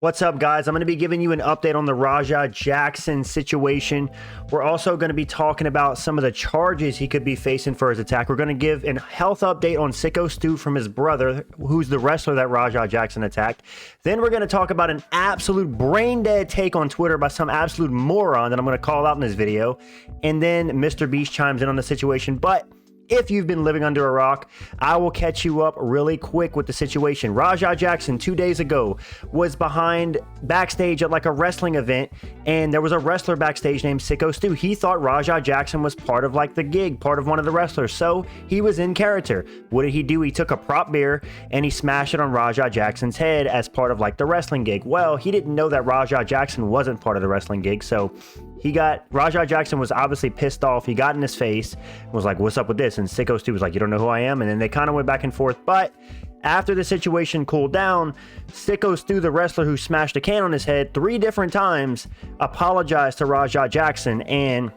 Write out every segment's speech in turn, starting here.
What's up, guys? I'm going to be giving you an update on the Rampage Jackson situation. We're also going to be talking about some of the charges he could be facing for his attack. We're going to give a health update on Syko Stu from his brother, who's the wrestler that Rampage Jackson attacked. Then we're going to talk about an absolute brain dead take on Twitter by some absolute moron that I'm going to call out in this video. And then MrBeast chimes in on the situation. But if you've been living under a rock, I will catch you up really quick with the situation. Rampage Jackson 2 days ago was behind backstage at like a wrestling event, and there was a wrestler backstage named Syko Stu. He thought Rampage Jackson was part of like the gig, part of one of the wrestlers, so he was in character. What did he do? He took a prop beer and he smashed it on Rampage Jackson's head as part of like the wrestling gig. Well, he didn't know that Rampage Jackson wasn't part of the wrestling gig, so Rampage Jackson was obviously pissed off. He got in his face and was like, "What's up with this?" And Syko Stu was like, "You don't know who I am?" And then they kind of went back and forth. But after the situation cooled down, Syko Stu, the wrestler who smashed a can on his head 3 different times, apologized to Rampage Jackson and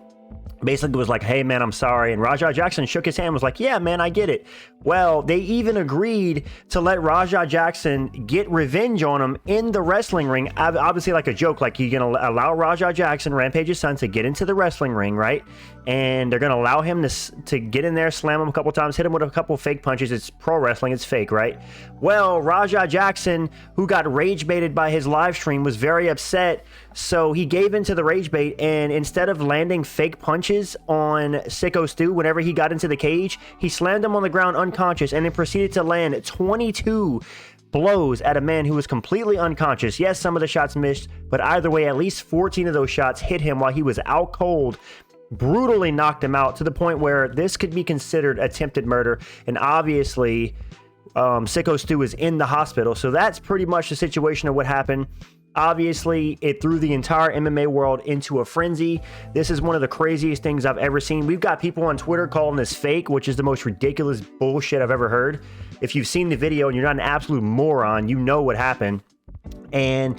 basically was like, "Hey man, I'm sorry." And Rampage Jackson shook his hand, was like, "Yeah man, I get it." Well, they even agreed to let Rampage Jackson get revenge on him in the wrestling ring. Obviously like a joke, like you're gonna allow Rampage Jackson, Rampage's son, to get into the wrestling ring, right? And they're gonna allow him to get in there, slam him a couple times, hit him with a couple fake punches. It's pro wrestling, it's fake, right? Well, Rampage Jackson, who got rage baited by his live stream, was very upset, so he gave into the rage bait, and instead of landing fake punches on Syko Stu whenever he got into the cage, he slammed him on the ground unconscious and then proceeded to land 22 blows at a man who was completely unconscious. Yes, some of the shots missed, but either way, at least 14 of those shots hit him while he was out cold. Brutally knocked him out to the point where this could be considered attempted murder. And obviously, Syko Stu is in the hospital. So that's pretty much the situation of what happened. Obviously, it threw the entire MMA world into a frenzy. This is one of the craziest things I've ever seen. We've got people on Twitter calling this fake, which is the most ridiculous bullshit I've ever heard. If you've seen the video and you're not an absolute moron, you know what happened. And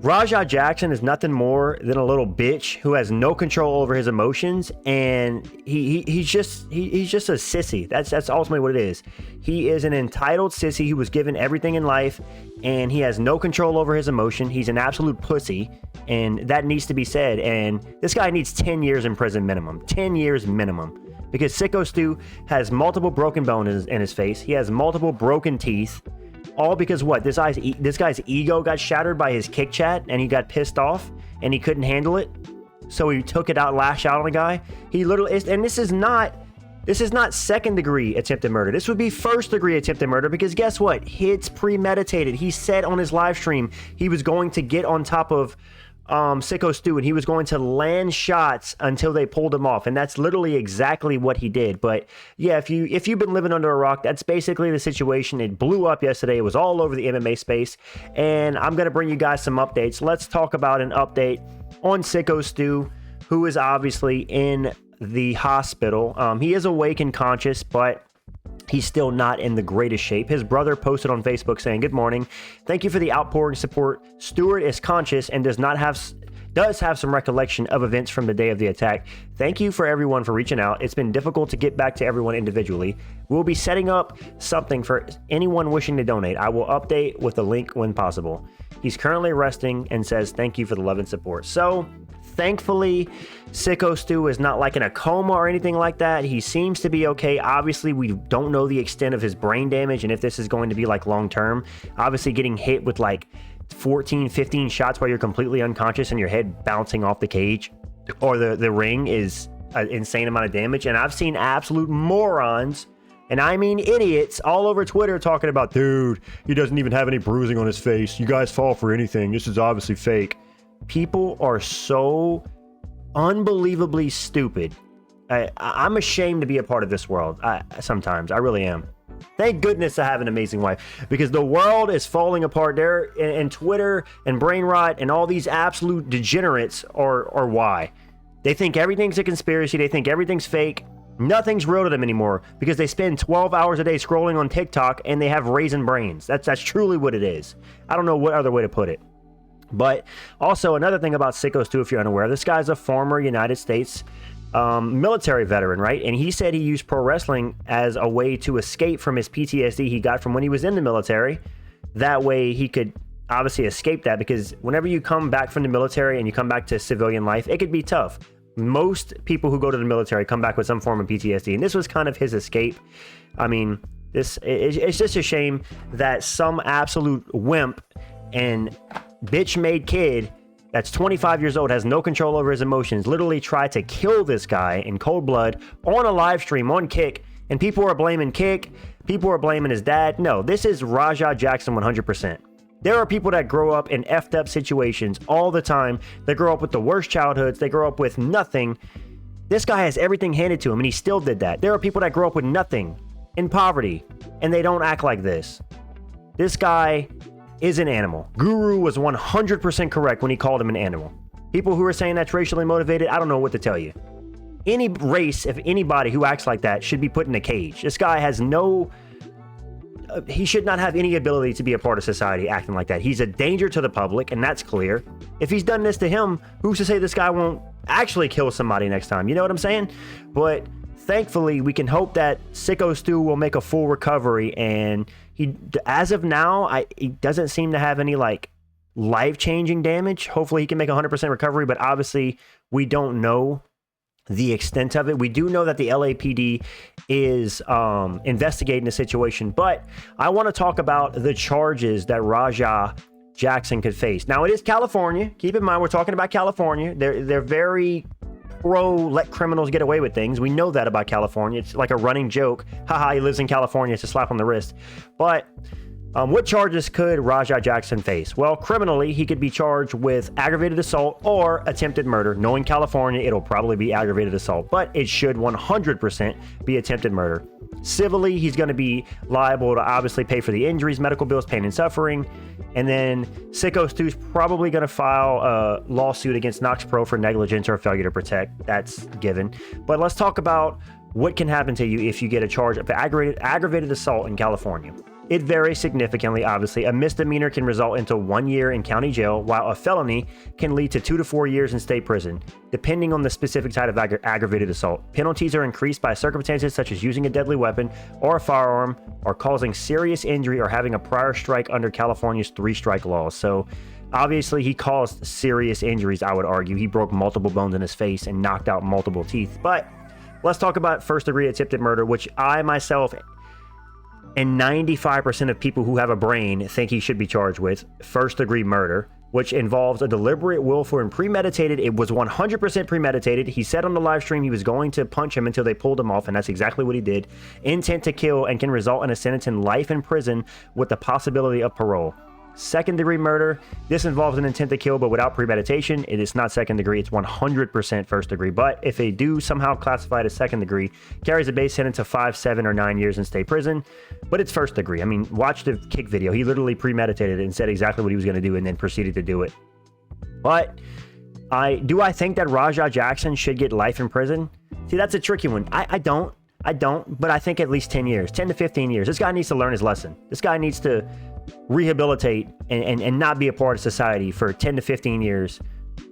Rampage Jackson is nothing more than a little bitch who has no control over his emotions, and he's just a sissy. That's ultimately what it is. He is an entitled sissy who was given everything in life, and he has no control over his emotion. He's an absolute pussy, and that needs to be said. And this guy needs 10 years in prison minimum. 10 years minimum. Because Syko Stu has multiple broken bones in his face. He has multiple broken teeth. All because what? This guy's ego got shattered by his kick chat, and he got pissed off, and he couldn't handle it, so he took it out, lashed out on the guy. He literally, and this is not second degree attempted murder. This would be first degree attempted murder, because guess what? It's premeditated. He said on his live stream he was going to get on top of Syko Stu, and he was going to land shots until they pulled him off, and that's literally exactly what he did. But yeah, if you've been living under a rock, that's basically the situation. It blew up yesterday. It was all over the MMA space, and I'm gonna bring you guys some updates. Let's talk about an update on Syko Stu, who is obviously in the hospital. He is awake and conscious, but he's still not in the greatest shape. His brother posted on Facebook saying, "Good morning. Thank you for the outpouring support. Stuart is conscious and does have some recollection of events from the day of the attack. Thank you for everyone for reaching out. It's been difficult to get back to everyone individually. We'll be setting up something for anyone wishing to donate. I will update with the link when possible. He's currently resting and says thank you for the love and support." So thankfully, Syko Stu is not like in a coma or anything like that. He seems to be okay. Obviously, we don't know the extent of his brain damage and if this is going to be like long term. Obviously, getting hit with like 14, 15 shots while you're completely unconscious and your head bouncing off the cage or the ring is an insane amount of damage. And I've seen absolute morons, and I mean idiots, all over Twitter talking about, "Dude, he doesn't even have any bruising on his face. You guys fall for anything. This is obviously fake." People are so unbelievably stupid. I'm ashamed to be a part of this world. Sometimes I really am. Thank goodness I have an amazing wife, because the world is falling apart there, and Twitter and brain rot and all these absolute degenerates are why. They think everything's a conspiracy. They think everything's fake. Nothing's real to them anymore because they spend 12 hours a day scrolling on TikTok and they have raisin brains. That's truly what it is. I don't know what other way to put it. But also another thing about Syko Stu, if you're unaware, this guy's a former United States military veteran, right? And he said he used pro wrestling as a way to escape from his PTSD he got from when he was in the military. That way he could obviously escape that, because whenever you come back from the military and you come back to civilian life, it could be tough. Most people who go to the military come back with some form of PTSD, and this was kind of his escape. I mean, it's just a shame that some absolute wimp and bitch-made kid that's 25 years old, has no control over his emotions, literally tried to kill this guy in cold blood on a live stream on Kick, and people are blaming Kick, people are blaming his dad. No, this is Rampage Jackson 100%. There are people that grow up in effed up situations all the time. They grow up with the worst childhoods. They grow up with nothing. This guy has everything handed to him, and he still did that. There are people that grow up with nothing, in poverty, and they don't act like this. This guy is an animal. Guru was 100% correct when he called him an animal. People who are saying that's racially motivated, I don't know what to tell you. Any race, if anybody who acts like that, should be put in a cage. This guy has no... he should not have any ability to be a part of society acting like that. He's a danger to the public, and that's clear. If he's done this to him, who's to say this guy won't actually kill somebody next time? You know what I'm saying? But thankfully, we can hope that Syko Stu will make a full recovery, and he, as of now, he doesn't seem to have any like life-changing damage. Hopefully he can make 100% recovery, but obviously we don't know the extent of it. We do know that the LAPD is investigating the situation, but I want to talk about the charges that Rampage Jackson could face. Now, it is California. Keep in mind, we're talking about California. They're very pro let criminals get away with things. We know that about California. It's like a running joke. Haha, he lives in California. It's a slap on the wrist. But what charges could Rampage Jackson face? Well, criminally, he could be charged with aggravated assault or attempted murder. Knowing California, it'll probably be aggravated assault, but it should 100% be attempted murder. Civilly, he's going to be liable to obviously pay for the injuries, medical bills, pain and suffering. And then Syko Stu's probably going to file a lawsuit against Knox Pro for negligence or failure to protect. That's given. But let's talk about what can happen to you if you get a charge of aggravated assault in California. It varies significantly, obviously. A misdemeanor can result into 1 year in county jail, while a felony can lead to 2 to 4 years in state prison, depending on the specific type of aggravated assault. Penalties are increased by circumstances such as using a deadly weapon or a firearm, or causing serious injury, or having a prior strike under California's 3-strike laws. So obviously he caused serious injuries, I would argue. He broke multiple bones in his face and knocked out multiple teeth. But let's talk about first-degree attempted murder, which I myself and 95% of people who have a brain think he should be charged with first-degree murder, which involves a deliberate, willful, and premeditated. It was 100% premeditated. He said on the live stream he was going to punch him until they pulled him off, and that's exactly what he did. Intent to kill, and can result in a sentence in life in prison with the possibility of parole. Second-degree murder, this involves an intent to kill, but without premeditation. It is not second degree, it's 100% first degree. But if they do somehow classify it as second degree, carries a base sentence of 5, 7, or 9 years in state prison, but it's first degree. I mean, watch the Kick video. He literally premeditated it and said exactly what he was going to do and then proceeded to do it. But I think that Rampage Jackson should get life in prison? See, that's a tricky one. I don't, but I think at least 10 years, 10 to 15 years. This guy needs to learn his lesson. This guy needs to rehabilitate and not be a part of society for 10 to 15 years.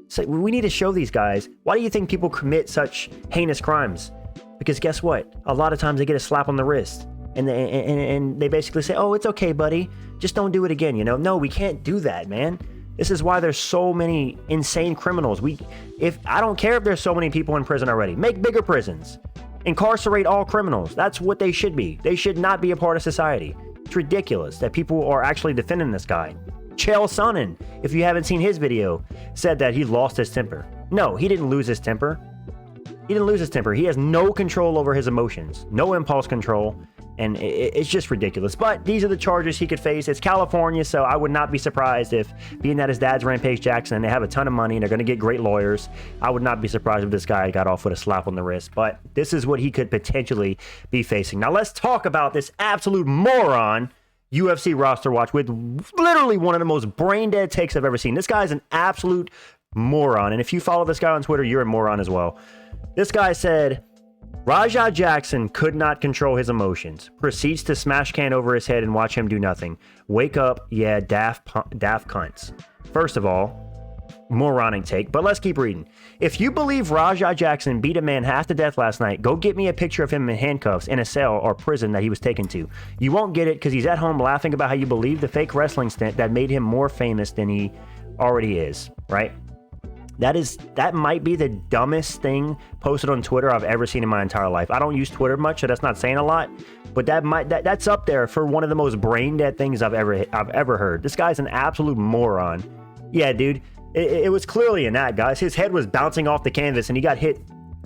So we need to show these guys. Why do you think people commit such heinous crimes? Because guess what? A lot of times they get a slap on the wrist and they basically say, oh, it's okay, buddy. Just don't do it again. You know, no, we can't do that, man. This is why there's so many insane criminals. I don't care if there's so many people in prison already. Make bigger prisons. Incarcerate all criminals. That's what they should be. They should not be a part of society. It's ridiculous that people are actually defending this guy. Chael Sonnen, if you haven't seen his video, said that he lost his temper. No, he didn't lose his temper. He didn't lose his temper. He has no control over his emotions, no impulse control, and it's just ridiculous. But these are the charges he could face. It's California, so I would not be surprised if, being that his dad's Rampage Jackson, and they have a ton of money and they're going to get great lawyers, I would not be surprised if this guy got off with a slap on the wrist. But this is what he could potentially be facing. Now let's talk about this absolute moron UFC roster watch with literally one of the most brain-dead takes I've ever seen. This guy's an absolute moron, and if you follow this guy on Twitter, you're a moron as well. This guy said, Rampage Jackson could not control his emotions. Proceeds to smash can over his head and watch him do nothing. Wake up, yeah, daft cunts. First of all, moronic take, but let's keep reading. If you believe Rampage Jackson beat a man half to death last night, go get me a picture of him in handcuffs in a cell or prison that he was taken to. You won't get it because he's at home laughing about how you believe the fake wrestling stint that made him more famous than he already is, right? That might be the dumbest thing posted on Twitter I've ever seen in my entire life. I don't use Twitter much, so that's not saying a lot, but that's up there for one of the most brain dead things I've ever heard. This guy's an absolute moron. Yeah, dude, it was clearly an act, guys. His head was bouncing off the canvas, and he got hit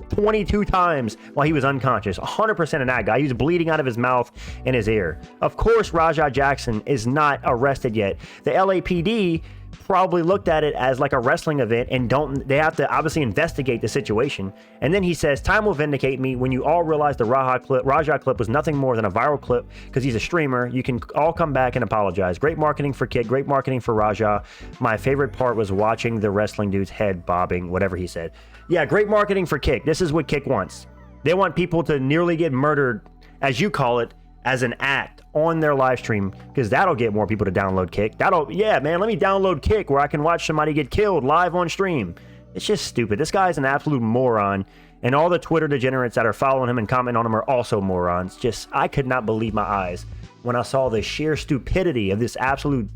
22 times while he was unconscious. 100% an act, guy. He was bleeding out of his mouth and his ear. Of course, Rampage Jackson is not arrested yet. The LAPD probably looked at it as like a wrestling event and they have to obviously investigate the situation. And then he says, time will vindicate me when you all realize the Raja clip was nothing more than a viral clip because he's a streamer. You can all come back and apologize. Great marketing for Kick, great marketing for Raja. My favorite part was watching the wrestling dude's head bobbing, whatever he said. Yeah, great marketing for Kick. This is what Kick wants. They want people to nearly get murdered, as you call it, as an act on their live stream, because that'll get more people to download Kick. Yeah, man, let me download Kick where I can watch somebody get killed live on stream. It's just stupid. This guy's an absolute moron, and all the Twitter degenerates that are following him and commenting on him are also morons. Just, I could not believe my eyes when I saw the sheer stupidity of this absolute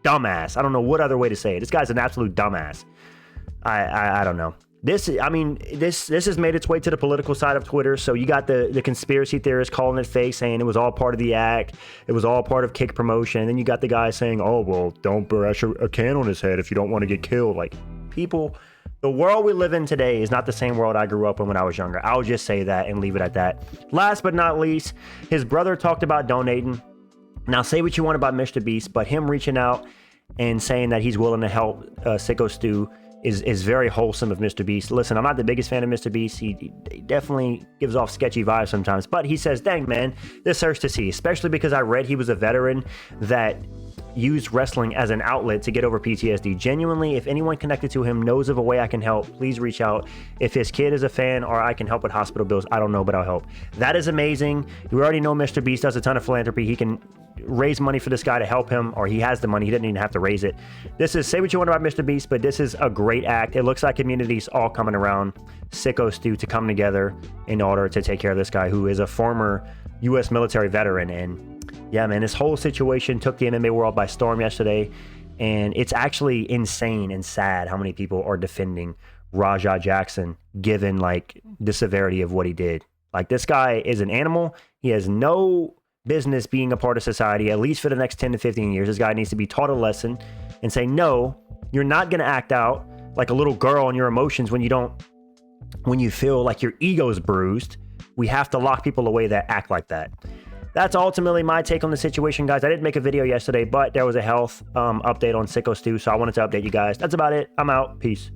dumbass. I don't know what other way to say it. This guy's an absolute dumbass. I don't know. This has made its way to the political side of Twitter. So you got the conspiracy theorists calling it fake, saying it was all part of the act. It was all part of Kick promotion. And then you got the guy saying, oh, well, don't brush a can on his head if you don't want to get killed. Like, people, the world we live in today is not the same world I grew up in when I was younger. I'll just say that and leave it at that. Last but not least, his brother talked about donating. Now, say what you want about MrBeast, but him reaching out and saying that he's willing to help Syko Stu is very wholesome of MrBeast. Listen, I'm not the biggest fan of MrBeast. He definitely gives off sketchy vibes sometimes, but he says, dang, man, this hurts to see, especially because I read he was a veteran that used wrestling as an outlet to get over PTSD. Genuinely, if anyone connected to him knows of a way I can help, please reach out. If his kid is a fan or I can help with hospital bills, I don't know, but I'll help. That is amazing. You already know MrBeast does a ton of philanthropy. He can raise money for this guy to help him, or he has the money. He didn't even have to raise it. This is, say what you want about MrBeast, but this is a great act. It looks like communities all coming around Syko Stu to come together in order to take care of this guy who is a former U.S. military veteran. And yeah, man, this whole situation took the MMA world by storm yesterday, and it's actually insane and sad how many people are defending Rampage Jackson given like the severity of what he did. Like, this guy is an animal. He has no business being a part of society, at least for the next 10 to 15 years. This guy needs to be taught a lesson and say, no, you're not going to act out like a little girl on your emotions when you feel like your ego's bruised. We have to lock people away that act like that. That's ultimately my take on the situation, guys. I didn't make a video yesterday, but there was a health update on Syko Stu, so I wanted to update you guys. That's about it. I'm out. Peace.